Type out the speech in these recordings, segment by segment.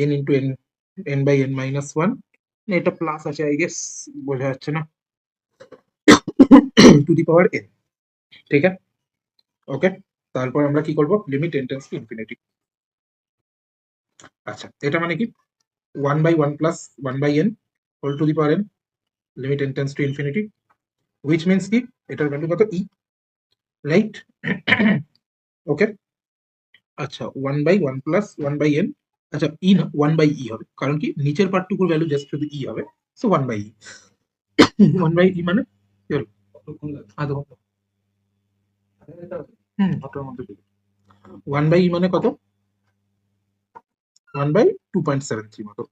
n into n n by n minus one, এটা plus আছে I guess, বোঝা যাচ্ছে না, টু দি পাওয়ার n। ঠিক আছে, ওকে। তারপর আমরা কি করব, limit n tends to infinity. আচ্ছা, এটা মানে কি, 1 by 1 plus 1 by n whole to the power n, limit n tends to infinity, which means কি এটার ভ্যালু কত, e, রাইট? ওকে। আচ্ছা, 1 বাই 1 প্লাস 1 বাই n, আচ্ছা ই না 1 বাই ই হবে, কারণ কি নিচের পার্টটুকুর ভ্যালু জাস্ট শুধু ই হবে, সো 1 বাই ই। 1 বাই ই মানে কি হলো, আধা ঘন্টা, ঘন্টার মধ্যে 1 বাই ই মানে কত, 1 বাই 2.73 মতো।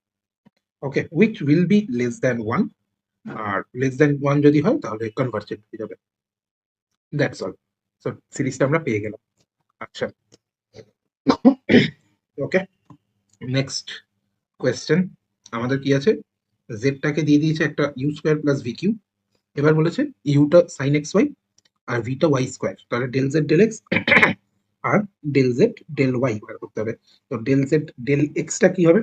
ওকে, which will be less than 1, R less than 1 যদি হয় তাহলে কনভার্জেন্ট হয়ে যাবে, দ্যাটস অল। সো সিরিজটা আমরা পেয়ে গেলাম। আচ্ছা, ওকে, নেক্সট কোয়েশ্চেন আমাদের কি আছে, জেডটাকে দিয়ে দিয়েছে একটা u square plus v q, এবার বলেছে ইউটা সাইন এক্স ওয়াই আর ভিটা ওয়াই স্কোয়ার, তাহলে ডেল জেড ডেল এক্স আর ডেল জেড ডেল ওয়াই বার করতে হবে। তো ডেল জেড ডেল এক্সটা কি হবে,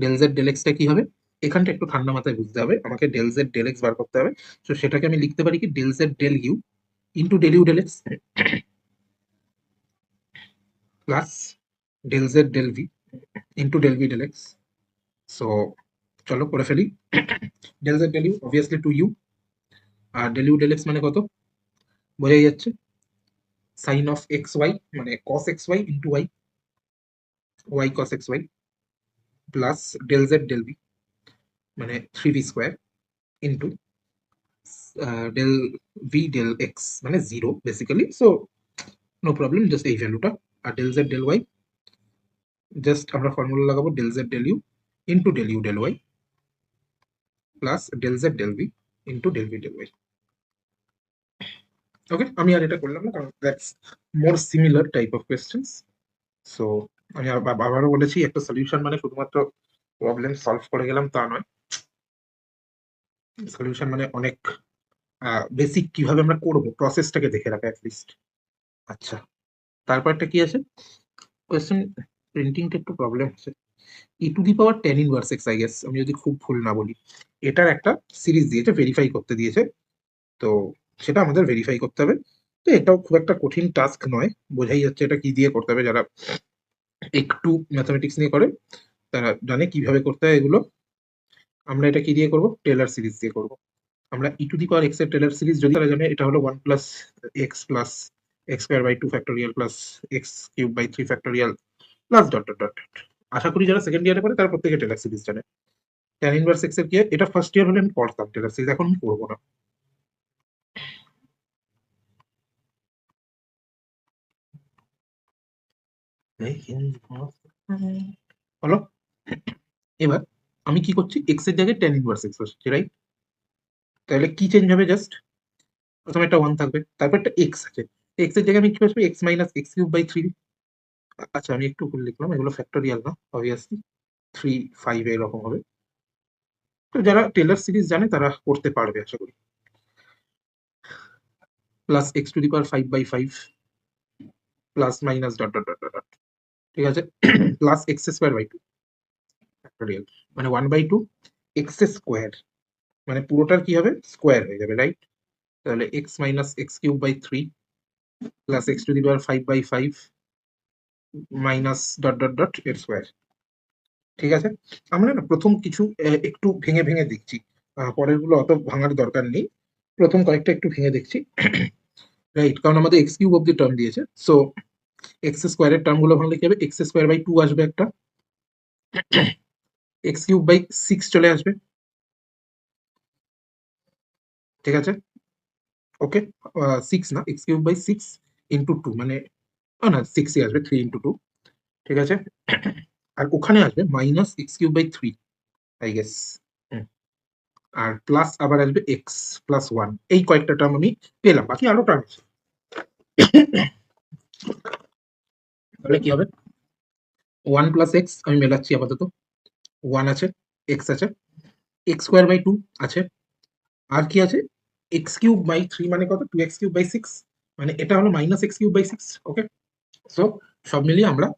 ডেল জেড ডেল এক্সটা কি হবে, এখানটা একটু ঠান্ডা মাথায় বুঝতে হবে, আমাকে ডেল জেড ডেল এক্স বার করতে হবে। তো সেটাকে আমি লিখতে পারি কি, del Z del U into del you del x plus del Z del V into del V del X. So চলো করে ফেলি, del Z del U obviously two U, আর ডেল ইউ ডেল এক্স মানে কত, বোঝাই যাচ্ছে, sine of X Y মানে cos X Y into Y, Y cos X Y plus del Z del V মানে 3v square into del V del x মানে zero basically, so no problem, just এই ভ্যালুটা। আর del Z del Y just আমরা formula লাগাবো, del Z del U into del you del Y plus del Z del V into del V del Y. Okay, আমি আর এটা করলাম না, কারণ that's more similar type of questions. সো আমি আবারও বলেছি, একটা সলিউশন মানে শুধুমাত্র প্রবলেম সলভ করে গেলাম তা নয়, সলিউশন মানে অনেক বেসিক কিভাবে আমরা করবো প্রসেসটাকে দেখে রাখা অ্যাটলিস্ট। আচ্ছা, তারপরটা কি আছে, কোয়েশ্চেন প্রিন্টিংটা একটু প্রবলেম আছে, E to the power tan inverse X I guess, আমি যদি খুব ভুল না বলি, এটার একটা সিরিজ দিয়েছে, ভেরিফাই করতে দিয়েছে, তো সেটা আমাদের ভেরিফাই করতে হবে। তো এটাও খুব একটা কঠিন টাস্ক নয়, বোঝাই যাচ্ছে এটা কি দিয়ে করতে হবে, যারা একটু ম্যাথমেটিক্স নিয়ে করে তারা জানে কিভাবে করতে হয় এগুলো। আমরা এটা কি দিয়ে করব, টেলর সিরিজ দিয়ে করব। আমরা E to the power X এর টেলর সিরিজ যদি তারা জানে, এটা হলো 1 plus X plus x square by 2 factorial plus X cube by 3 factorial plus dot dot dot. আশা করি যারা সেকেন্ড ইয়ারে পড়ে তারা প্রত্যেকে টেলর সিরিজ জানে। ট্যান ইনভার্স এক্স এর কি, এটা ফার্স্ট ইয়ার হলে আমি পড়তাম টেলর সিরিজ, এখন আমি করবো না। হলো, এবার আমি কি করছি, এক্স এর জায়গায় ট্যান ইনভার্স এক্স বসছি, রাইট? তাহলে কি চেঞ্জ হবে, জাস্ট প্রথমে একটা 1 থাকবে, তারপর একটা এক্স আছে, এক্স এর জায়গায় আমি কি বসবো, x minus x cube by 3। আচ্ছা, আমি একটু ভুল লিখলাম, এগুলো ফ্যাক্টোরিয়াল না অবভিয়াসলি, 3 5 এরকম হবে। তো যারা টেলর সিরিজ জানে তারা করতে পারবে আশা করি, plus x to the power 5/5 plus minus dot dot dot dot, ঠিক আছে, plus x square by 2 factorial মানে 1/2 এক্স স্কোয়ার, মানে পুরোটার কি হবে, স্কোয়ার হয়ে যাবে, রাইট? তাহলে x minus x cube by 3 plus x to the power 5/5 minus dot dot dot এর স্কোয়ার। ঠিক আছে, আমরা না প্রথম কিছু একটু ভেঙে ভেঙে দেখছি, পরের গুলো অত ভাঙার দরকার নেই, প্রথম কয়েকটা একটু ভেঙে দেখছি, রাইট? কারণ আমাদের এক্স কিউব অব্দি টার্ম দিয়েছে, সো এক্স স্কোয়ারের টার্ম গুলো ভাঙলে কি হবে, এক্স স্কোয়ার বাই 2 আসবে একটা, এক্স কিউব বাই 6 চলে আসবে, ঠিক আছে, ওকে, 6 না, এক্স কিউব বাই 6 ইন্টু 2 মানে না 6ই আসবে, 3 ইন্টু 2, ঠিক আছে, আর ওখানে আসবে minus x cube by 3 I guess, আর প্লাস আবার আসবে এক্স প্লাস 1, এই কয়েকটা টার্ম আমি পেলাম, বাকি আরো টার্ম আছে। তাহলে কি হবে, 1 প্লাস এক্স আমি মেলাচ্ছি আপাতত, 1 আছে, এক্স আছে, এক্স স্কোয়ার বাই 2 আছে, আর কি আছে, এক্স কিউব বাই 3 মানে কত, 2 এক্স কিউব বাই 6, মানে এটা হলো minus x cube by 6। Okay, so সব মিলিয়ে আমরা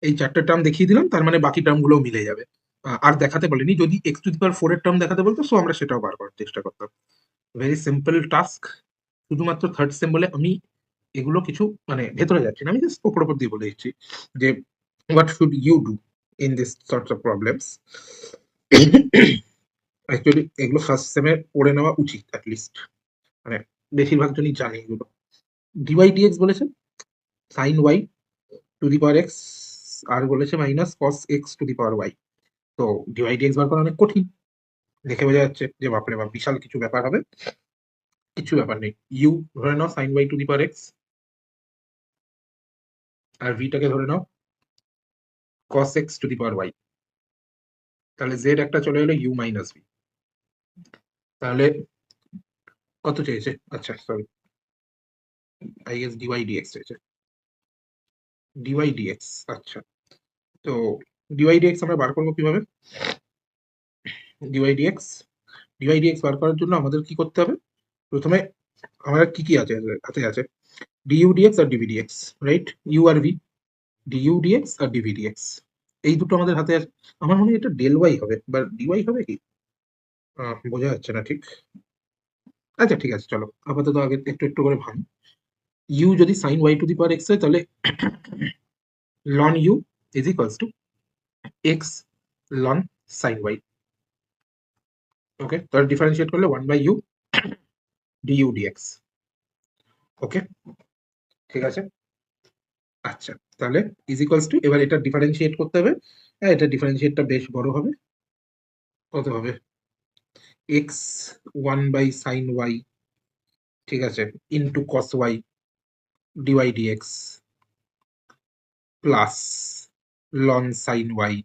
এই 4টে টার্ম দেখিয়ে দিলাম, তার মানে বাকি টার্মগুলোও মিলে যাবে। আর দেখাতে বলেনি, যদি x⁴ এর টার্ম দেখাতে বলতো, সো আমরা সেটাও বার করার চেষ্টা করতাম। Very simple task. শুধুমাত্র থার্ড সেম বলে আমি এগুলো কিছু মানে ভেতরে যাচ্ছি না, আমি জাস্ট ওপর দিয়ে বলে দিচ্ছি যে what should you do in this sorts of problems. Actually এগুলো ফার্স্ট সেমে পড়ে নেওয়া উচিত অ্যাটলিস্ট, মানে বেশিরভাগ জনই জানে এগুলো। ডিওয়াই ডিএক্স বলেছে sine Y to the power X, আর বলেছে minus cos X to the power Y. তো ডিওয়াই ডিএক্স বার করা অনেক কঠিন, দেখে বোঝা যাচ্ছে যে বাপরে বাপ বিশাল কিছু ব্যাপার হবে। কিছু ব্যাপার নেই, ইউ ধরে নাও sine Y to the power X, আর ভিটাকে ধরে নাও cos X to the power Y. তাহলে জেড একটা চলে এলো ইউ মাইনাস বি। তাহলে কত চেয়েছে? আচ্ছা sorry, I guess dy dx চেয়েছে, ডিওয়াই ডিএক্স। আচ্ছা, তো ডিওয়াই ডিএক্স আমরা বার করবো কিভাবে? ডিওয়াই ডিএক্স বার করার জন্য আমাদের কি করতে হবে? প্রথমে আমাদের কি আছে হাতে? আছে ডিইউ ডিএক্স আর ডিভি ডিএক্স, রাইট? ইউ আর ভি, ডিইউ ডিএক্স আর ডিভি ডিএক্স, এই দুটো আমাদের হাতে আছে। আমার মনে হয় এটা ডেল ওয়াই হবে বা ডিওয়াই হবে কি, বোঝা যাচ্ছে না ঠিক। আচ্ছা ঠিক আছে, চলো আপাতত আগে একটু একটু করে ভাঙি। ইউ যদি sine Y to the power X হয়, তাহলে ln U is equals to X ln sine Y. Okay, তাহলে ডিফারেন্সিয়েট করলে 1/u ডিইউ ডিএক্স। ওকে, ঠিক আছে। আচ্ছা, তাহলে ইজ ইকুয়ালস টু, এবার এটা ডিফারেন্সিয়েট করতে হবে। হ্যাঁ, এটা ডিফারেন্সিয়েটটা বেশ বড় হবে। কত হবে? এক্স 1/sin ওয়াই, ঠিক আছে, into cos y dy dx plus ln sine y.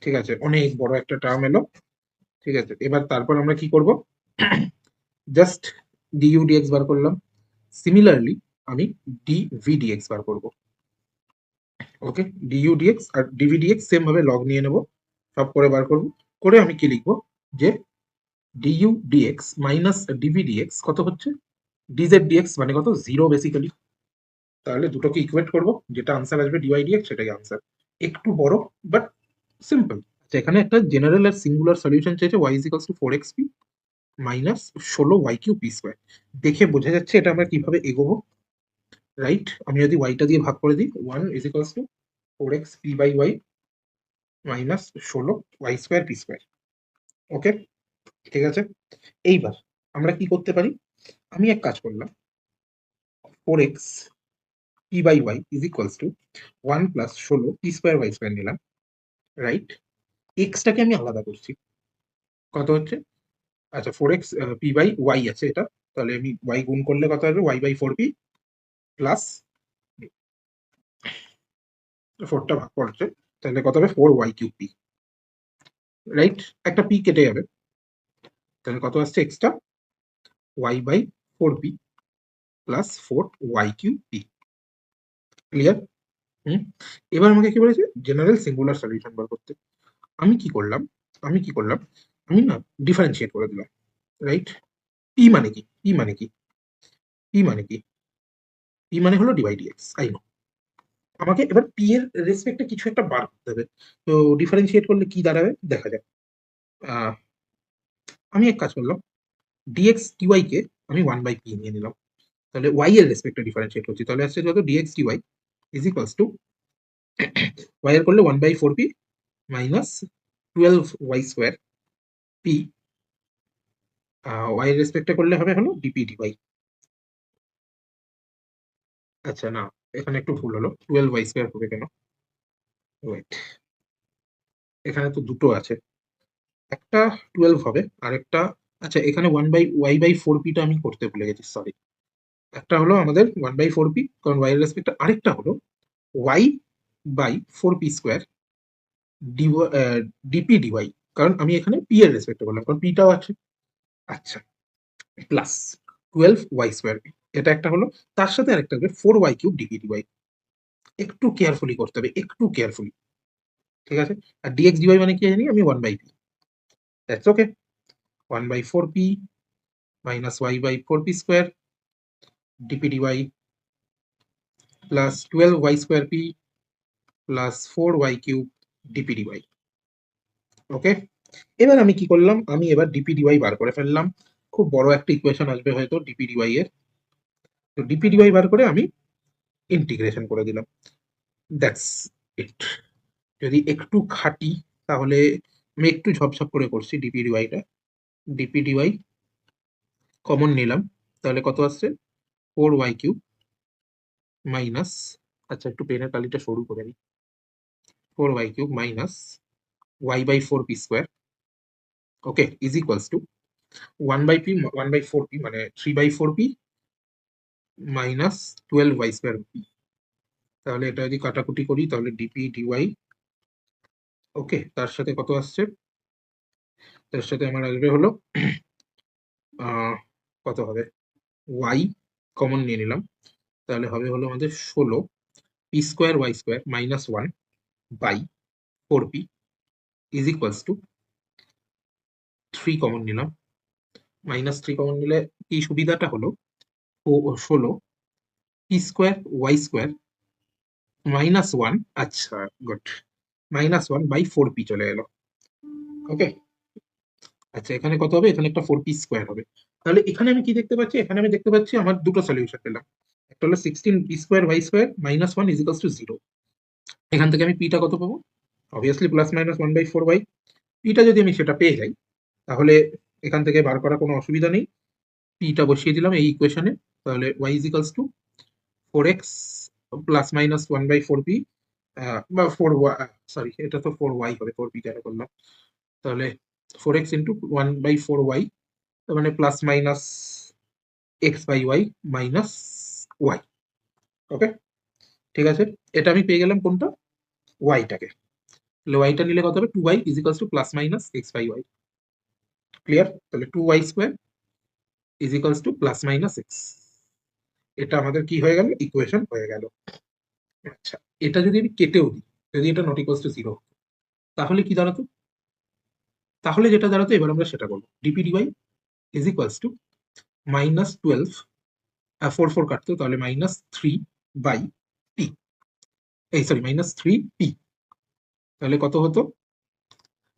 ঠিক আছে, অনেক বড় একটা টার্ম এলো। ঠিক আছে, এবার তারপর আমরা কি করব? জাস্ট ডিইউ ডিএক্স বার করলাম। সিমিলারলি আমি ডিভি ডিএক্স বার করব। ওকে, ডিইউ ডিএক্স আর ডিভি ডিএক্স সেম ভাবে লগ নিয়ে নেব, সব করে বার করব। করে আমি কি লিখবো? যে du dx minus dv dx কত হচ্ছে? ডিজেড ডিএক্স মানে কত? 0 বেসিক্যালি। তাহলে দুটোকে ইকুয়েট করব, যেটা আনসার আসবে ডিওয়াই ডিএক্স সেটাই আনসার। একটু বড় বাট সিম্পল। এখানে একটা জেনারেল আর সিঙ্গুলার সলিউশন চেয়েছে, y is equals two 4xp minus 16y³ দেখে বোঝা যাচ্ছে এটা আমরা কিভাবে এগোবো, রাইট? আমি যদি ওয়াইটা দিয়ে ভাগ করে দিই, 1 is equals two 4xp/y minus 16y²p²। ওকে, ঠিক আছে। এইবার আমরা কি করতে পারি? আমি এক কাজ করলাম, 4xp/y is equals two 1 plus 16p²y² নিলাম, রাইট? এক্সটাকে আমি আলাদা করছি। কত হচ্ছে? আচ্ছা, 4x p/y আছে এটা, তাহলে আমি y গুণ করলে কত হবে? y/4p প্লাস 4টা ভাগ পড়ছে, তাহলে কত হবে? 4y³p, right? একটা p কেটে যাবে, তাহলে কত আসছে extra? y/4p plus 4y³p। Clear? এবার আমাকে কি বলেছে? জেনারেল সিঙ্গুলার সলিউশন বার করতে। আমি কি করলাম? আমি না ডিফারেন্সিয়েট করে দিলাম, রাইট? p মানে কি? p মানে কি? p মানে কি? p মানে হলো ডিভাই ডিএক্স, আই নো। আমাকে এবার p এর রেসপেক্টে কিছু একটা বার করতে হবে। তো ডিফারেন্সিয়েট করলে কি দাঁড়াবে দেখা যাক। আমি এক কাজ করলাম, ডিএক্স ডিওয়াই কে আমি 1/p নিয়ে নিলাম, তাহলে y এর রেসপেক্টে ডিফারেন্সিয়েট করছি, তাহলে আসছে যত dx dy is equals to y এর করলে 1/4p মাইনাস 12y²p, y এর রেসপেক্টে করলে হবে হলো ডিপি ডিওয়াই। আচ্ছা না, এখানে একটু ভুল হলো, 12y² হবে কেন? ওয়েট, এখানে তো দুটো আছে, একটা 12 হবে আর একটা, আচ্ছা এখানে 1/y/4p টা আমি করতে ভুলে গেছি, সরি। একটা হলো আমাদের 1/4p, কারণ y এর রেসপেক্টে, আরেকটা হলো y/4p² ডিপি ডিওয়াই, কারণ আমি এখানে p এর রেসপেক্টে বললাম, কারণ p টাও আছে। আচ্ছা, প্লাস 12y²p, এটা একটা হলো। তার সাথে আরেকটা হবে 4y³ ডিপি ডিওয়াই। একটু কেয়ারফুলি করতে হবে, একটু কেয়ারফুলি, ঠিক আছে? আর ডিএক্স ডিওয়াই মানে কি জানি আমি? 1/p, that's okay. 1/4p minus y/4p² dp dy plus 12y²p plus 4y³ dpdy। Okay, এবার আমি কি করলাম, আমি এবার dpdy বার করে ফেললাম। খুব বড় একটা ইকুয়েশন আসবে হয়তো dpdy এর, তো dpdy বার করে আমি ইন্টিগ্রেশন করে দিলাম। That's it. যদি একটু খাটি তাহলে আমি একটু ঝপঝপ করে করছি dpdy-টা। dpdy কমন নিলাম, তাহলে কত আসছে 4y³ মাইনাস, আচ্ছা একটু পেনের কালিটা সরু করে নিই, 4y³ minus y/4p², okay, is equals two 1/4p মানে 3/4p মাইনাস 12y²p। তাহলে এটা যদি কাটাকুটি করি তাহলে dpdy, ওকে, তার সাথে কত আসছে, তার সাথে আমার আসবে হলো কত হবে, y কমন নিয়ে নিলাম, তাহলে হবে হলো আমাদের 16p² minus 1/4p is equals two 3 common নিলাম, -3 কমন নিলে এই সুবিধাটা হলো 16p²y² মাইনাস 1, আচ্ছা গুড, -1/4p চলে এলো। ওকে, আচ্ছা এখানে কত হবে, এখানে একটা 4p² হবে। তাহলে এখানে আমি কি দেখতে পাচ্ছি, এখানে আমি দেখতে পাচ্ছি আমার দুটো সলিউশন পেলাম। একটা হলো 16p²y² minus 1 is equals to 0। এখান থেকে আমি পিটা কত পাবো, অবভিয়াসলি +/-1/4y। পিটা যদি আমি সেটা পেয়ে যাই তাহলে এখান থেকে বার করা কোনো অসুবিধা নেই, পিটা বসিয়ে দিলাম এই ইকুয়েশনে, তাহলে y is equals to 4x +/-1/4p বা 4y, সরি এটা তো 4y হবে, 4p কেন করলাম, তাহলে 4x ইন্টু 1/4y, তার মানে plus minus x/y minus y। ওকে, ঠিক আছে, এটা আমি পেয়ে গেলাম কোনটা, ওয়াইটাকে। তাহলে ওয়াইটা নিলে কত হবে, 2y is equals two plus minus x/y। Clear, তাহলে 2y² is equals two plus minus x। এটা আমাদের কি হয়ে গেল, ইকুয়েশন হয়ে গেল। আচ্ছা, এটা যদি আমি কেটেও দিই, যদি এটা নট ইকুয়ালস টু 0, তাহলে কি দাঁড়াতো, তাহলে যেটা দাঁড়াতো এবার আমরা সেটা করবো, dpdy ইজ ইকুয়ালস টু -12, 4 কাটতো, তাহলে -3/p, এই সরি -3p। তাহলে কত হতো,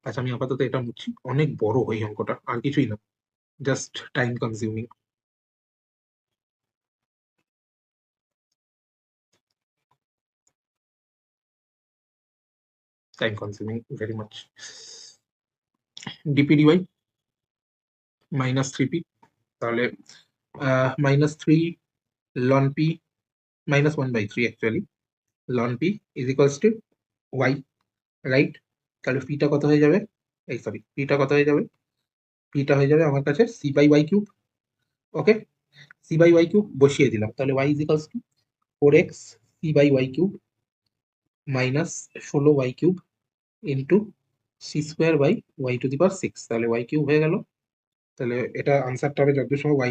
আচ্ছা আমি আপাতত এটা মুছছি, অনেক বড় এই অঙ্কটা, আর কিছুই না, just time consuming. Time consuming very much. dpdy -3p, তাহলে -3 ln p -1/3 actually, ln p is equals to y, right. তাহলে পিটা কত হয়ে যাবে, এই সরি পিটা কত হয়ে যাবে, পিটা হয়ে যাবে আমার কাছে c/y³। ওকে, c/y³ বসিয়ে দিলাম, তাহলে y is equals to 4x c/y³ minus 16y³ into c²/y⁶, তাহলে y³ হয়ে গেল। তাহলে এটা আনসারটা হবে যত সময় y⁴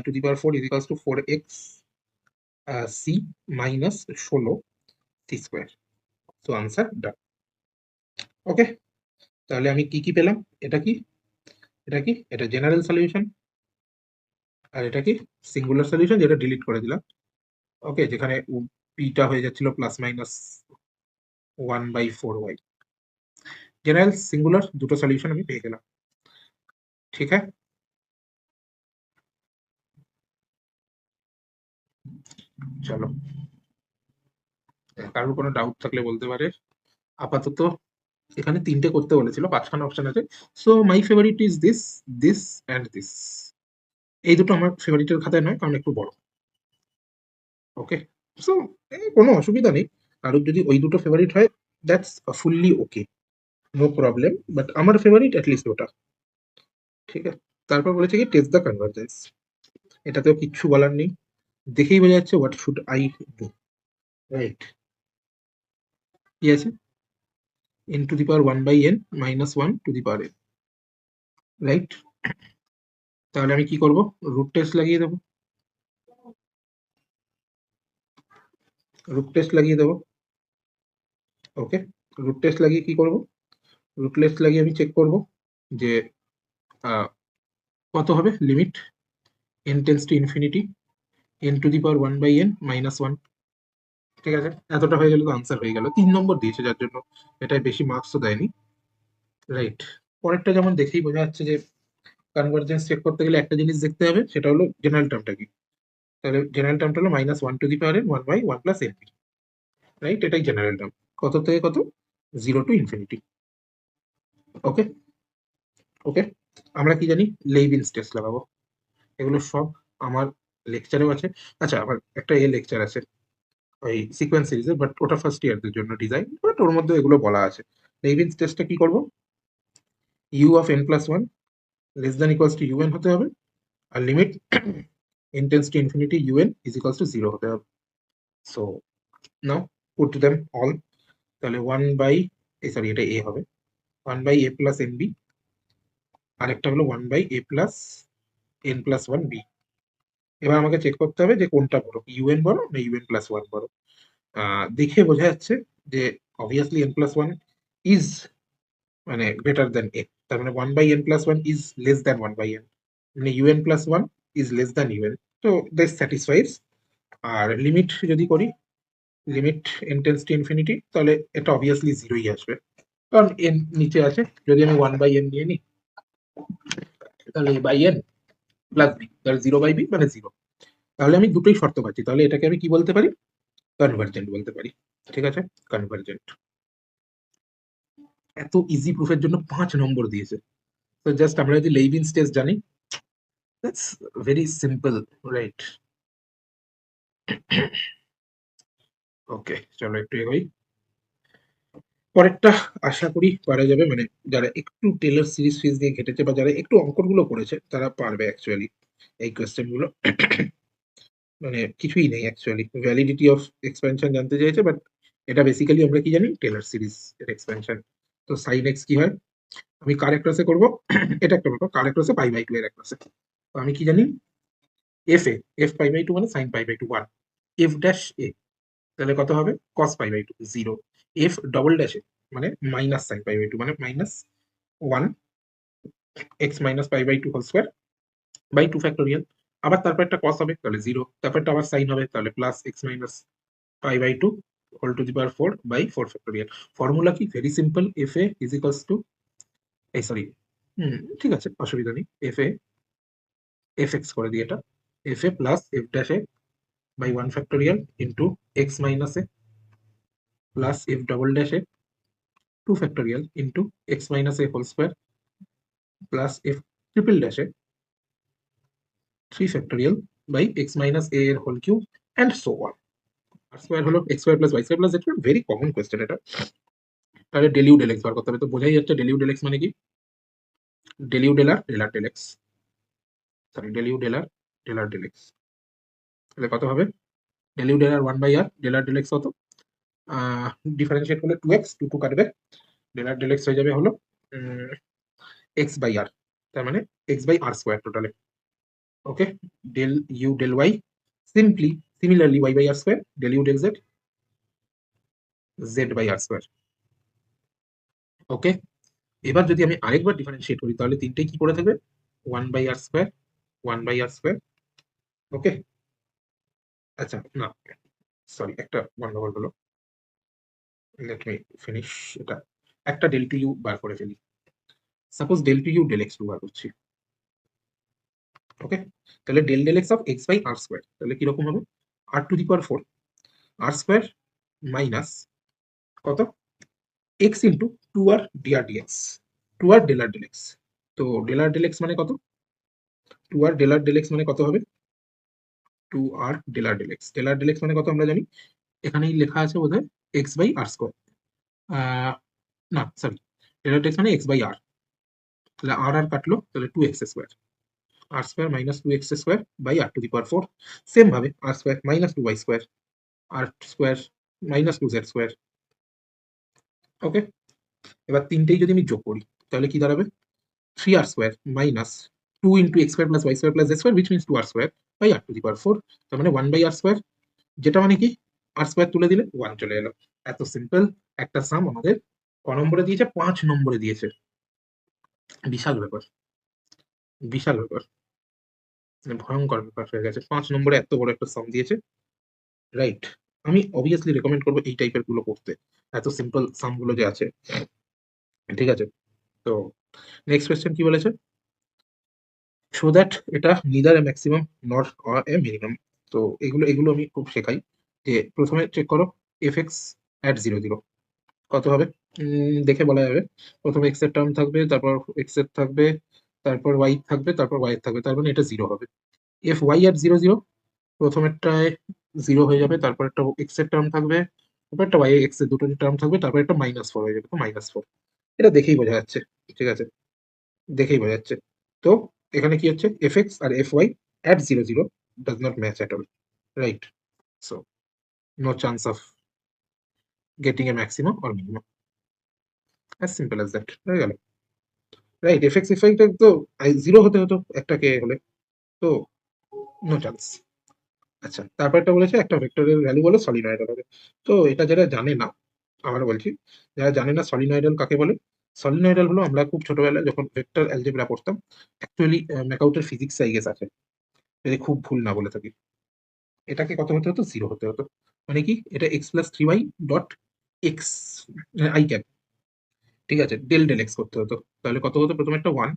is equals to 4x c minus 16c²। So answer done. Okay, তাহলে আমি কি কি পেলাম, এটা কি, এটা কি, এটা জেনারেল সলিউশন, আর এটা কি সিঙ্গুলার সলিউশন যেটা ডিলিট করে দিলাম। ওকে, যেখানে পিটা হয়ে যাচ্ছিল +/-1/4y। জেনারেল সিঙ্গুলার দুটো সলিউশন আমি পেয়ে গেলাম। ঠিক আছে, চলো, কারোর কোনো ডাউট থাকলে বলতে পারে। আপাতত এখানে 3টে করতে বলেছিল, 5খানা অপশন আছে। So my favourite is this, this and this. এই দুটো আমার ফেভারিটের খাতায় নয়, কারণ একটু বড়। ওকে, সো কোনো অসুবিধা নেই, কারোর যদি ওই দুটো ফেভারিট হয় that's fully okay, no problem, but আমার ফেভারিট অ্যাটলিস্ট ওটা। ঠিক আছে, তারপর বলেছে কি টেস্ট দ্য কনভার্জেন্স, এটাতেও কিচ্ছু বলার নেই, দেখেই বোঝা যাচ্ছে what should I do, right. কি আছে, n⁴ 1/n-1 রাইট। তাহলে আমি কি করব, রুট টেস্ট লাগিয়ে দেবো, রুট টেস্ট লাগিয়ে দেবো। ওকে, রুট টেস্ট লাগিয়ে কি করব, রুট টেস্ট লাগিয়ে আমি চেক করব যে কত হবে limit n tends to infinity n⁴ 1/n-1, ঠিক আছে, এতটা হয়ে গেলে তো আনসার হয়ে গেল। 3 নম্বর দিয়েছে, যার জন্য এটাই বেশি মার্কসও দেয়নি। রাইট, পরেরটা যেমন দেখেই বোঝা যাচ্ছে যে কনভার্জেন্স চেক করতে গেলে একটা জিনিস দেখতে হবে, সেটা হলো জেনারেল টার্মটা কি। তাহলে জেনারেল টার্মটা হলো -1 two the power n 1/1 + np। Right, এটাই জেনারেল টার্ম। কত থেকে কত? 0 টু ইনফিনিটি। ওকে ওকে, আমরা কি জানি? লেইবিনস টেস্ট লাগাবো। এগুলো সব আমার লেকচারেও আছে। আচ্ছা, আমার একটা লেকচার আছে ওই সিকোয়েন্স সিরিজের, বাট ওটা ফার্স্ট ইয়ারদের জন্য ডিজাইন, বাট ওর মধ্যে এগুলো বলা আছে। লেইবিনস টেস্টটা কি করব? U of n+1 less than equals to un হতে হবে, আর limit n tends to infinity un is equals to 0 হতে হবে। So now put them all. তাহলে 1 বাই, সরি এটা এ হবে, 1/a প্লাস nb, আরেকটা হলো 1/a প্লাস n+1b। এবার আমাকে চেক করতে হবে যে কোনটা বড়, un বড় না un+1 বড়। দেখে বোঝা যাচ্ছে যে অবভিয়াসলি n+1 ইজ মানে গ্রেটার দেন এ, তার মানে 1/n+1 is less than 1/n, মানে un+1 is less than un। তো দিস স্যাটিসফাইস। আর লিমিট যদি করি, limit n tense to infinity, তাহলে এটা অবভিয়াসলি জিরোই আসবে, কারণ n নিচে আছে। যদি আমি 1/n নিয়ে নিই, তাহলে a/n প্লাস b, তাহলে 0/b মানে 0। তাহলে আমি দুটোই শর্ত পাচ্ছি, তাহলে এটাকে আমি কি বলতে পারি? কনভার্জেন্ট বলতে পারি। ঠিক আছে, কনভার্জেন্ট। এত ইজি প্রুফের জন্য 5 নম্বর দিয়েছে। তো জাস্ট আমরা যদি লেইবিনস টেস্ট জানি, দ্যাটস ভেরি সিম্পল, রাইট? ওকে, চলো একটু এগোই। পরেরটা আশা করি পারা যাবে, মানে যারা একটু টেলর সিরিজ ফিজ দিয়ে ঘেটেছে বা যারা একটু অঙ্কগুলো করেছে তারা পারবে অ্যাকচুয়ালি এই কোয়েশ্চেন গুলো। মানে কিছুই নেই অ্যাকচুয়ালি, ভ্যালিডিটি অফ এক্সপেনশন জানতে চেয়েছে, বাট এটা বেসিক্যালি আমরা কি জানি? টেলর সিরিজ এর এক্সপেনশন। তো সাইন এক্স কি হয়? আমি কার একটসে করবো? এটা একটা ব্যাপার, কার একটসে π/2 এর একটসে। তো আমি কি জানি? এফ এ, এফ π/2 মানে সাইন π/2 1, এফ ড্যাশ এ, তাহলে কত হবে? Cos π/2 0, F double dash A মানে মাইনাস সাইন π/2 মানে -1 X minus π/2 whole square by 2 factorial. আবার তারপর একটা কস হবে, তাহলে 0, তারপরটা আবার সাইন হবে, তাহলে plus X minus π/2 whole to the power 4 by 4 factorial. Formula কি? Very simple, F A is equals to, এই সরি, ঠিক আছে অসুবিধা নেই, এফ এ এফ এক্স করে দিই এটা, F A plus F dash A by 1 factorial into X minus A plus F double dash A 2 factorial into X minus A whole square plus F triple dash A 3 factorial by X minus A এর whole cube and so on. আর square হলো X square plus Y square plus Z square, very common question এটা। তাহলে del you del X বার করতে হবে, তো বোঝাই যাচ্ছে ডেল ইউ ডেল এক্স মানে কি? Del you del r del r del x, sorry del you del r del r del x. তাহলে কত হবে? Del you del r 1/r, del r del x কত? ডিফারেন্সিয়েট করলে 2x, 2 2 কাটবে, del r del x হয়ে যাবে হলো x/r, তার মানে x/r স্কোয়ার টোটালে। Okay, del you del Y simply similarly y/r square, del you del Z z/r square. Okay, এবার যদি আমি আরেকবার ডিফারেন্সিয়েট করি, তাহলে তিনটেই কি করে থাকবে? 1/r square, 1/r square. ওকে, আচ্ছা না, সরি একটা গন্ডগোল হলো, লেট মি ফিনিশ এটা। একটা ডেল টু ইউ বার করে ফেলি, suppose del two u del x two বার করছি। ওকে, তাহলে del del x of x/r square, তাহলে কিরকম হবে? r to the power 4 r square minus কত? x into 2r dr dx, 2r del r del x. তো del r del x মানে কত? 2r del r del x মানে কত হবে? 2r del r del x, del r del x মানে কত আমরা জানি, এখানেই লেখা আছে বোধহয় x/r স্কোয়ার। না sorry, del r del x মানে x/r, তাহলে আর আর কাটলো, তাহলে 2x square, r square minus 2x square by r to the power 4। Same ভাবে r square minus 2y square, r square minus 2z square. Okay, এবার তিনটেই যদি আমি যোগ করি, তাহলে কি দাঁড়াবে? 3r square minus 2 into x square plus Y square plus Z square, which means 2r square by r to the power 4, তার মানে 1/r স্কোয়ার, যেটা মানে কি আর স্কোয়ার তুলে দিলে 1 চলে এলো। এত সিম্পল একটা সাম আমাদের ক নম্বরে দিয়েছে? 5 নম্বরে দিয়েছে। বিশাল ব্যাপার, বিশাল ব্যাপার, মানে ভয়ঙ্কর ব্যাপার হয়ে গেছে। 5 নম্বরে এত বড় একটা সাম দিয়েছে, রাইট? আমি অবভিয়াসলি রেকমেন্ড করবো এই টাইপের গুলো করতে, এত সিম্পল সাম গুলো যে আছে। ঠিক আছে, তো নেক্সট কোয়েশ্চেন কি বলেছে, সো দ্যাট এটা neither A maximum not a minimum. তো এগুলো এগুলো আমি খুব শেখাই, যে প্রথমে চেক করো এফ এক্স অ্যাট 0 0 কত হবে। দেখে বলা যাবে, প্রথমে এক্স এর টার্ম থাকবে, তারপর এক্স এর থাকবে, তারপর ওয়াই থাকবে, তারপর ওয়াই এর থাকবে, তার মানে এটা 0 হবে। এফ ওয়াই অ্যাট 0 0, প্রথমেরটায় 0 হয়ে যাবে, তারপর একটা এক্স এর টার্ম থাকবে, তারপর একটা ওয়াই এক্স এর দুটো টার্ম থাকবে, তারপর একটা -4 হয়ে যাবে, তো -4। এটা দেখেই বোঝা যাচ্ছে, ঠিক আছে, দেখেই বোঝা যাচ্ছে। তো এখানে কি হচ্ছে, এফ এক্স আর f y at 0 0 does not match at all, right? So no chance of getting a maximum or minimum, as simple as that, হয়ে গেল। Right, f x f y তো 0 হতে হতো একটা কে হলে, তো নো চান্স। আচ্ছা, তারপরটা বলেছে একটা ভেক্টরের ভ্যালু বলে সলিনয়েডাল হবে। তো এটা যারা জানে না, আমরা বলছি, যারা জানে না সলিনয়েডাল কাকে বলে, সলিনয়েডাল হলো, আমরা খুব ছোটবেলায় যখন ভেক্টর অ্যালজেব্রা পড়তাম, অ্যাকচুয়ালি ম্যাকাউটের ফিজিক্স আই আছে, যদি খুব ভুল না বলে থাকি, এটাকে কত হতে হতো, 0 হতে হতো। মানে কি, এটা x plus 3y dot x I cap, ঠিক আছে, ডেল ডেল এক্স করতে হতো। তাহলে কত হতো, প্রথমে একটা 1,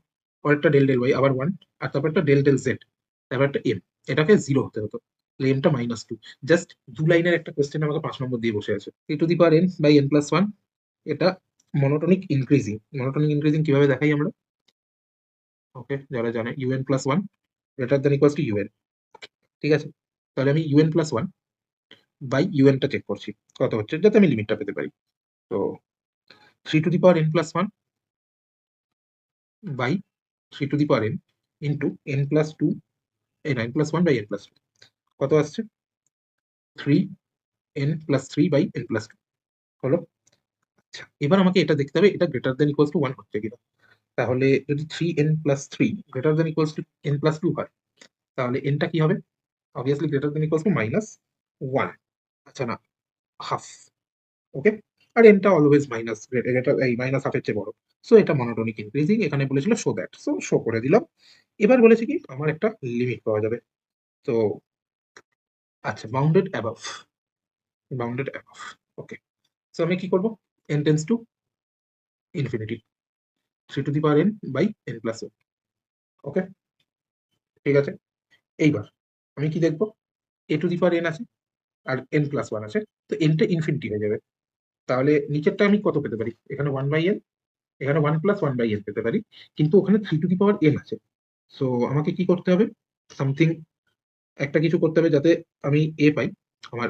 পরেরটা ডেল ডেল ওয়াই, আবার 1, আর তারপর একটা ডেল ডেল জেড, তারপর একটা এম, এটাকে 0 হতে হতো। এমটা -2। জাস্ট 2 লাইনের একটা কোয়েশ্চেন আমাকে 5 নম্বর দিয়ে বসে আছে। A to the power n by n plus 1, এটা মনোটনিক ইনক্রিজিং। মনোটনিক ইনক্রিজিং কিভাবে দেখাই আমরা, ওকে, যারা জানে UN plus 1 greater than equals to UN, ঠিক আছে। তাহলে আমি ইউএন প্লাস 1 বাই ইউএনটা চেক করছি কত হচ্ছে, যাতে আমি লিমিটটা পেতে পারি। তো 3 to the power n plus 1 by 3 to the power n into n plus 2, এই 9 প্লাস 1 বাই এন প্লাস 2, কত আসছে, 3 n plus 3 by n plus 2 হলো। আচ্ছা, এবার আমাকে এটা দেখতে হবে এটা গ্রেটার দেন ইকুয়ালস টু 1 হচ্ছে কিনা। তাহলে যদি 3n+3 greater than equals to n+2 হয়, তাহলে এনটা কি হবে, obviously greater than equals to -1। আচ্ছা না, হাফ, ওকে। আর এনটা অলওয়েজ মাইনাস, এটা এই -1/2 এর চেয়ে বড়। সো এটা মনোটোনিক ইনক্রিজিং, এখানে বলেছিল শো দ্যাট, সো শো করে দিলাম। এবার বলেছে কি, আমার একটা লিমিট পাওয়া যাবে। তো আচ্ছা, bounded above, bounded above, okay. So আমি কি করব, n tends to infinity, 3 to the power n by n plus 1, okay, ঠিক আছে। এইবার আমি কি দেখব, a to the power n আছে আর n প্লাস 1 আছে, তো nটা ইনফিনিটি হয়ে যাবে। তাহলে নিচেরটা আমি কত পেতে পারি, এখানে 1 বাই n, এখানে 1 প্লাস 1 বাই n পেতে পারি, কিন্তু ওখানে 3 টু দি পাওয়ার n আছে। সো আমাকে কি করতে হবে, সামথিং, একটা কিছু করতে হবে যাতে আমি এ পাই, আমার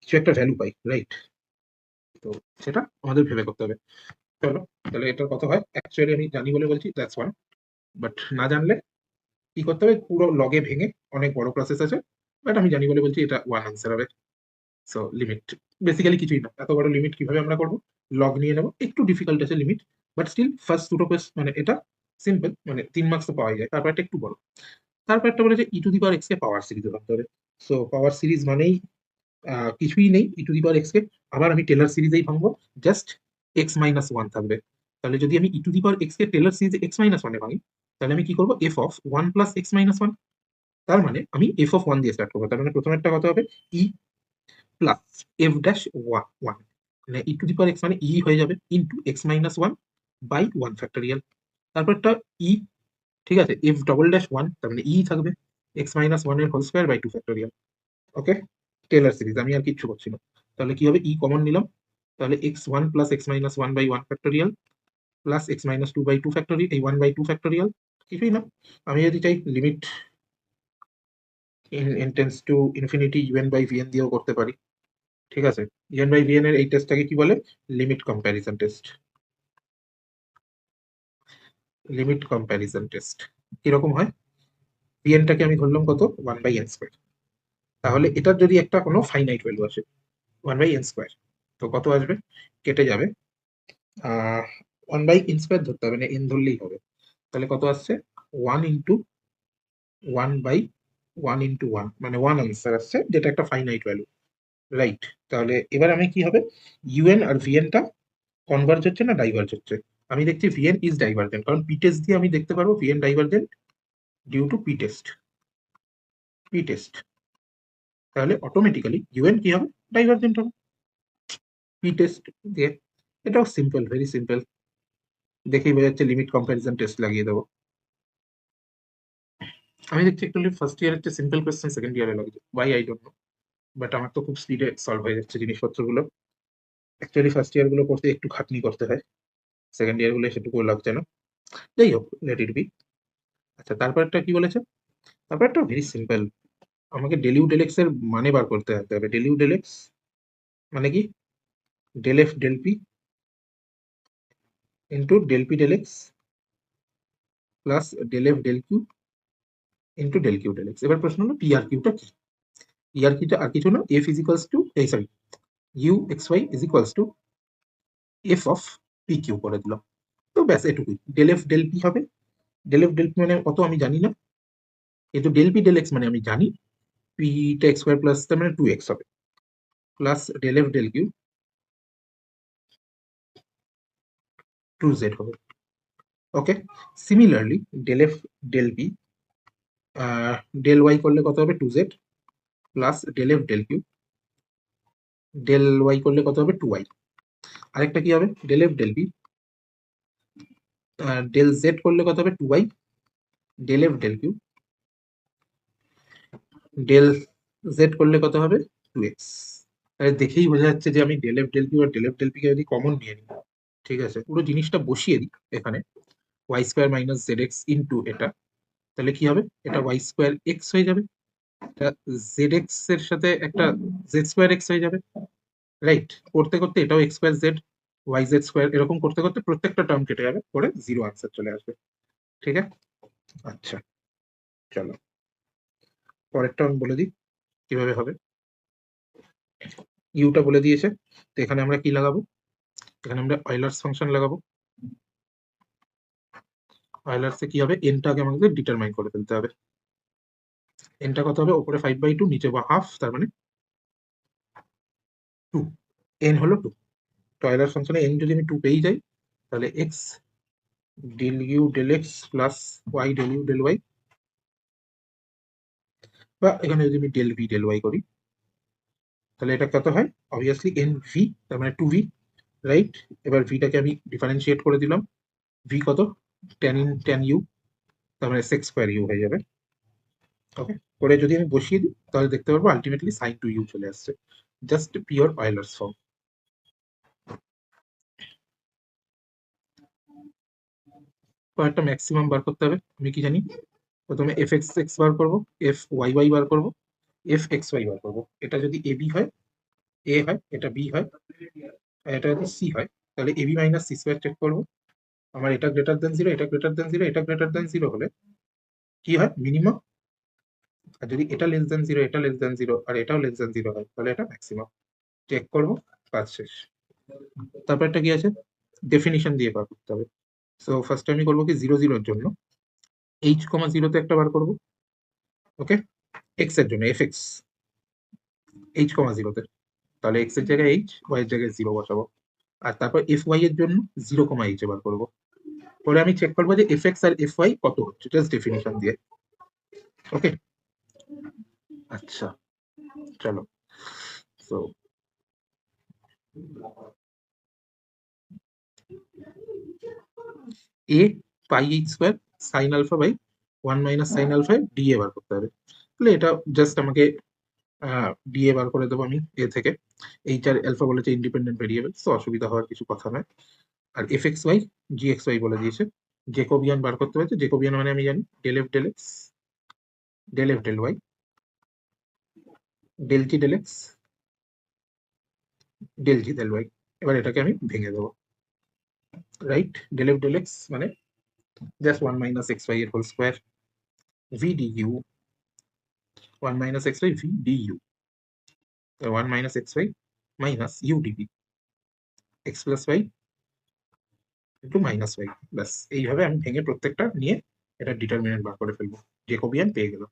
কিছু একটা ভ্যালু পাই, রাইট? তো সেটা আমাদের ভেবে করতে হবে। চলো, তাহলে এটার কত হয়, অ্যাকচুয়ালি আমি জানি বলে বলছি, দ্যাটস 1, বাট না জানলে কি করতে হবে, পুরো লগে ভেঙে, অনেক বড় প্রসেস আছে, বাট আমি জানি বলে বলছি এটা 1 আনসার হবে। সো লিমিট বেসিক্যালি কিছুই না, এত বড় লিমিট কিভাবে আমরা করবো, লগ নিয়ে নেবো, একটু ডিফিকাল্ট আছে লিমিট, বাট স্টিল ফার্স্ট দুটো মানে এটা সিম্পল, মানে 3 মার্কস তো পাওয়াই যায়, তারপর একটা একটু বড়। তারপর একটা বলে যে ই টু দি পাওয়ার এক্স কে পাওয়ার সিরিজে ভাবতে হবে। সো পাওয়ার সিরিজ মানেই কিছুই নেই, ই টু দি পাওয়ার এক্স কে আবার আমি টেলর সিরিজেই ভাঙবো, জাস্ট x-1 থাকবে। তাহলে যদি আমি e to the power x কে টেলর সিরিজে x-1 এ ভাঙি, তাহলে আমি কি করবো, এফ অফ 1 প্লাস x-1, তার মানে আমি এফ অফ 1 দিয়ে স্টার্ট করবো। তার মানে প্রথমেরটা কত হবে, ই প্লাস এফ ড্যাশ 1, মানে ই টু দি পাওয়ার এক্স মানে ই হয়ে যাবে ইন্টু x-1 বাই 1 ফ্যাক্টরিয়াল, তারপরটা ই, ঠিক আছে, এফ ডবল ড্যাশ 1, তার মানে ই থাকবে x-1 এর whole square by 2 factorial, okay. Taylor series, আমি আর কিচ্ছু করছি না। তাহলে কি হবে, ই কমন নিলাম, তাহলে x1 plus x-1 by 1 factorial plus x-2 by 2 factorial, এই 1 বাই 2 ফ্যাক্টরিয়াল, কিছুই না। আমি যদি চাই limit n tends to infinity u n by v n দিয়েও করতে পারি, ঠিক আছে। ইউএন বাই ভিএন এর এই টেস্টটাকে কি বলে, limit comparison test, limit comparison test. কিরকম হয়, ভিএনটাকে আমি ধরলাম কত, 1 বাই এন স্কোয়ার, তাহলে এটার যদি একটা কোনো ফাইনাইট ভ্যালু আসে 1 বাই এন স্কোয়ার, তো কত আসবে, কেটে যাবে, 1 বাই এন স্কোয়ার ধরতে হবে না, এন ধরলেই হবে। তাহলে কত আসছে, 1 ইন্টু 1 বাই 1 ইন্টু 1, মানে 1 আনসার আসছে, যেটা একটা ফাইনাইট ভ্যালু, রাইট? তাহলে এবার আমি কি হবে, ইউএন আর ভিএনটা কনভার্জ হচ্ছে না ডাইভার্জ হচ্ছে, আমি দেখছি ভিএন ইজ ডাইভার্জেন্ট, কারণ পি টেস্ট দিয়ে আমি দেখতে পারবো v n divergent due to p test, p test. তাহলে অটোমেটিক্যালি ইউএন কি হবে, ডাইভারজেন্ট হবে পি টেস্ট দিয়ে। এটাও সিম্পল, ভেরি সিম্পল, দেখেই বোঝা যাচ্ছে লিমিট কম্প্যারিজন টেস্ট লাগিয়ে দেবো। আমি দেখছি একচুয়ালি ফার্স্ট ইয়ার হচ্ছে সিম্পল কোয়েশ্চেন, সেকেন্ড ইয়ারে লাগছে, why I don't know, but আমার তো খুব স্পিডে সলভ হয়ে যাচ্ছে জিনিসপত্রগুলো। অ্যাকচুয়ালি ফার্স্ট ইয়ার গুলো করতে একটু খাটনি করতে হয়, সেকেন্ড ইয়ার গুলো সেটুকু লাগছে না। যাই হোক, লেট ইট বি। আচ্ছা, তারপরটা কি বলেছে? তারপরটা ভেরি সিম্পল, আমাকে ডেলিউ ডেলেক্স এর মানে বার করতে হবে। ডেলিউ ডেলেক্স মানে কি? Del f del p into del p del x plus del f del q into del q del x. এবার প্রশ্ন হলো পি আর কিউটা কি? পি আর কিউটা আর কিছু না, এফ ইজ ইকুয়ালস টু, এই sorry, u x y is equals to f of p q করে দিলাম। তো ব্যাস এটুকুই। ডেল এফ ডেল পি হবে, ডেল এফ ডেল পি মানে অত আমি জানি না, কিন্তু ডেল পি ডেল এক্স মানে আমি জানি, পিটা এক্স স্কোয়ার প্লাস তার মানে 2x হবে, plus del f del q 2z হবে। Okay, similarly del f del p del y করলে কত হবে? 2z plus del f del q del y করলে কত হবে? 2y। আরেকটা কি হবে? Del f del p del z করলে কত হবে? 2y del f del q del z করলে কত হবে? 2x। তাহলে দেখেই বোঝা যাচ্ছে যে আমি ডেল এফ ডেল কিউ আর ডেল এফ ডেল পি কে যদি কমন নিয়ে নিই, ঠিক আছে, পুরো জিনিসটা বসিয়ে দিই এখানে, y square minus z x into এটা, তাহলে কি হবে? এটা ওয়াই স্কোয়ার এক্স হয়ে যাবে, এটা জেড এক্স এর সাথে একটা জেড স্কোয়ার এক্স হয়ে যাবে, রাইট? করতে করতে এটাও x square z y z square, এরকম করতে করতে প্রত্যেকটা টার্ম কেটে যাবে, পরে জিরো আনসার চলে আসবে। ঠিক আছে, আচ্ছা চলো পরেরটা আমি বলে দিই কিভাবে হবে। ইউটা বলে দিয়েছে, তো এখানে আমরা কি লাগাবো? এখানে আমরা অয়লার্স ফাংশন লাগাবো। অয়লার্সে কি হবে? এনটা আগে আমাদের ডিটারমাইন করে ফেলতে হবে। এনটা কত হবে? উপরে 5/2, নিচে বা হাফ, তার মানে 2। এন হলো 2। তো অয়লার্স ফাংশনে এন যদি আমি 2 পেয়ে যাই, তাহলে x del you del x plus y del you del y, বা এখানে যদি আমি ডেল ভি ডেল ওয়াই করি, তাহলে এটা কত হয়? অবভিয়াসলি এন ভি, তার মানে 2v, রাইট? এবার ভিটাকে আমি ডিফারেন্সিয়েট করে দিলাম, ভি কত? ট্যান ইউ, তার মানে সেক্স স্কোয়ার ইউ হয়ে যাবে। ওকে, করে যদি আমি বসিয়ে দিই, তাহলে দেখতে পারবো আলটিমেটলি সাইন টু ইউ চলে আসছে, জাস্ট পিওর অয়লার্স ফর্ম। একটা ম্যাক্সিমাম বার করতে হবে। আমি কি জানি? প্রথমে এফ এক্স এক্স বার করবো, এফ ওয়াই ওয়াই বার করবো, এফ এক্স ওয়াই বার করবো। এটা যদি এ বি হয়, এ হয়, এটা বি হয়, আর এটা যদি সি হয়, তাহলে a b minus c square check করবো। আমার এটা গ্রেটার দেন জিরো, এটা গ্রেটার দেন জিরো, এটা গ্রেটার দেন জিরো হলে কি হয়? মিনিমাম। আর যদি এটা লেস দেন জিরো, এটা লেস দেন জিরো, আর এটাও লেস দেন জিরো হয়, তাহলে এটা ম্যাক্সিমাম। চেক করবো, কাজ শেষ। তারপর একটা কি আছে? ডেফিনিশন দিয়ে বার করতে হবে। সো ফার্স্ট আমি করবো কি, জিরো জিরোর জন্য এইচ কমা জিরোতে একটা বার করবো। ওকে, এক্স এর জন্য এফ এক্স এইচ কমা জিরোতে, তাহলে এক্স এর জায়গায় এইচ, ওয়াই এর জায়গায় জিরো বসাবো। আর তারপর এফ ওয়াই এর জন্য জিরো কমা এইচ বার করবো। পরে আমি চেক করবো যে এফ এক্স আর এফ ওয়াই কত হচ্ছে, জাস্ট ডেফিনিশন দিয়ে। ওকে, আচ্ছা চলো। So a pi h square sine alpha by 1 minus sine alpha d a বার করতে হবে। তাহলে এটা জাস্ট আমাকে ডি এ বার করে দেবো আমি এ থেকে। এইচ আর আলফা বলেছে ইন্ডিপেন্ডেন্ট ভেরিয়েবল, তো অসুবিধা হওয়ার কিছু কথা নয়। আর এফ এক্স ওয়াই জি এক্স ওয়াই বলে দিয়েছে, জেকোবিয়ান বার করতে হয়েছে। জেকোবিয়ান মানে আমি জানি del f del x del f del y del g del x del g del y. এবার এটাকে আমি ভেঙে দেবো, right? Del f del x মানে জাস্ট 1 মাইনাস এক্স ওয়াই এর whole square, v d u 1 minus x y v d u, 1 minus x y minus u d v x plus y into minus y. ব্যাস এইভাবে আমি ভেঙে প্রত্যেকটা নিয়ে এটা determinant বার করে ফেলবো, জেকোবিয়ান পেয়ে গেল।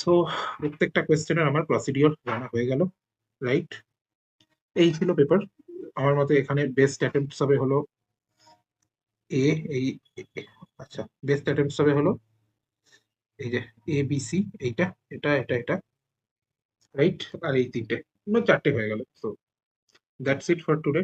সো প্রত্যেকটা কোয়েশ্চেনের আমার প্রসিডিওর জানা হয়ে গেল, রাইট? এই ছিল পেপার। আমার মতে এখানে বেস্ট অ্যাটেম্পটস হবে হলো এ, এই, আচ্ছা বেস্ট অ্যাটেম্পটস হবে হলো এই যে এ বি সি, এইটা, এটা, এটা, এটা, রাইট? আর এই তিনটে 4টে হয়ে গেল। So that's it for today.